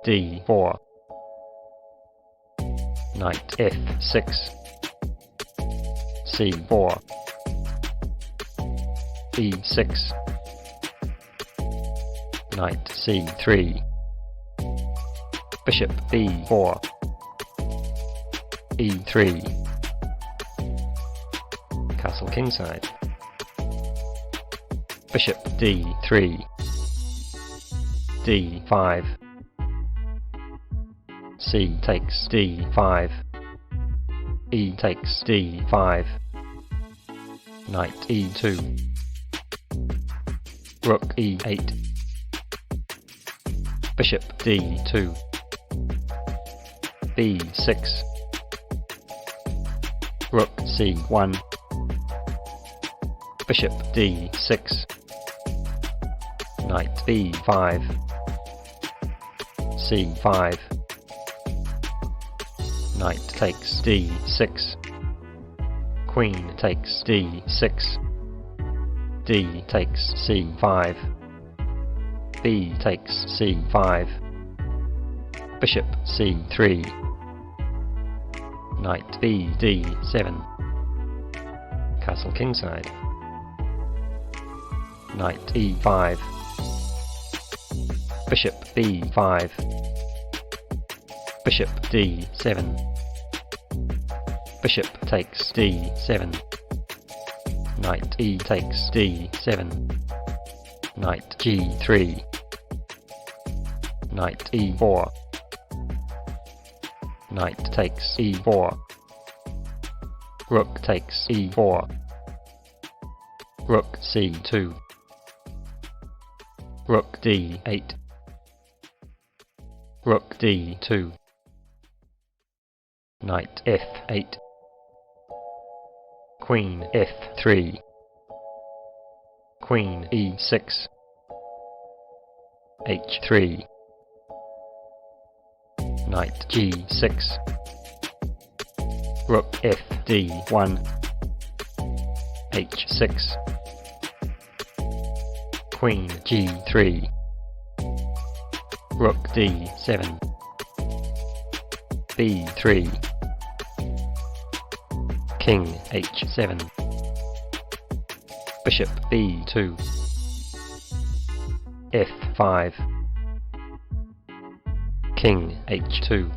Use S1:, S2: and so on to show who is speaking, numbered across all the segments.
S1: d4. Knight f6. c4. e6. Knight c3. Bishop b4. e3. Castle kingside. Bishop d3. d5. c takes d5. e takes d5. Knight e2. Rook e8. Bishop d2. b6. Rook c1. Bishop d6. Knight b5. c5. Knight takes d6. Queen takes d6. d takes c5. b takes c5. Bishop c3. Knight b d7. Castle kingside. Knight e5. Bishop b5. Bishop d7. Bishop takes d7. Knight e takes d7. Knight g3. Knight e4. Knight takes e4. Rook takes e4. Rook c2. Rook d8. Rook d2. Knight f8. Queen f3. Queen e6. h3. Knight g6. Rook fd1. h6. Queen g3. Rook d7. b3. King h7. Bishop b2. f5. King h2.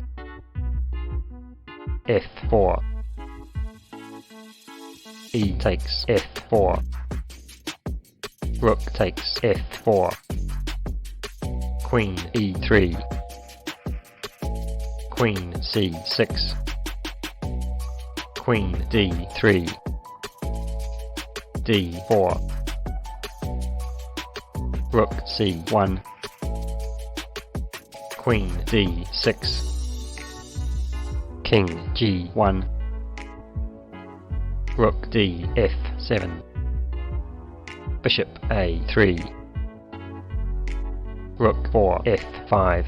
S1: f4. e takes f4. Rook takes f4. Queen e3. Queen c6. Queen d3. d4. Rook c1. Queen d6. King g1. Rook d f7. Bishop a3. Rook 4 f5.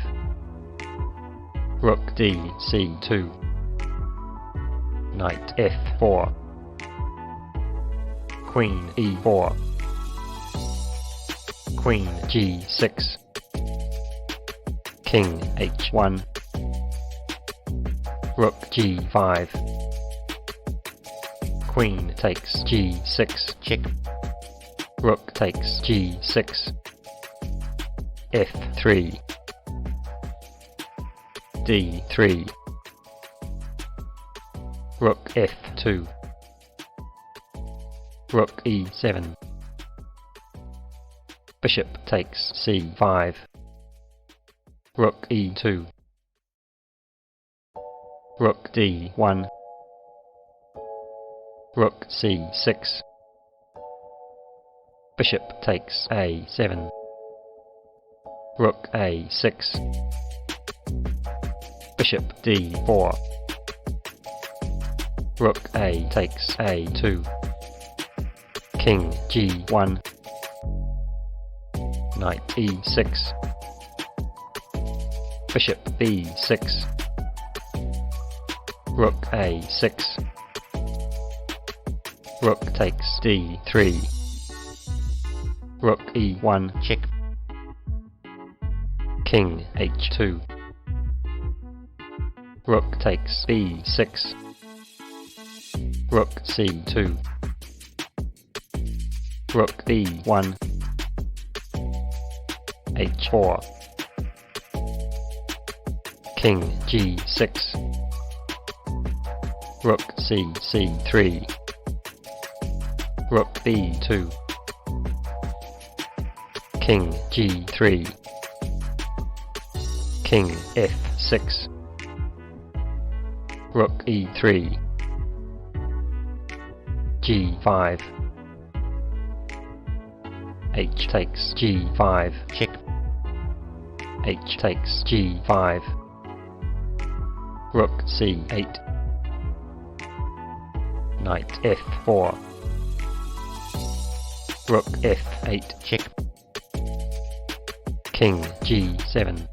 S1: Rook d c2. Knight f4. Queen e4. Queen g6. King h1. Rook g5. Queen takes g6. Check. Rook takes g6. f3. d3. Rook f2. Rook e7. Bishop takes c5. Rook e2. Rook d1. Rook c6. Bishop takes a7. Rook a6. Bishop d4. Rook a takes a2. King g1. Knight e6. Bishop b6. Rook a6. Rook takes d3. Rook e1. Check. King h2. Rook takes b6. Rook c2. Rook b1. h4. King g6. Rook c3. Rook b2. King g3. King f6. Rook e3. g5. H takes g5. Check. H takes g5. Rook c8. Knight f4. Rook f8. Check. King g7.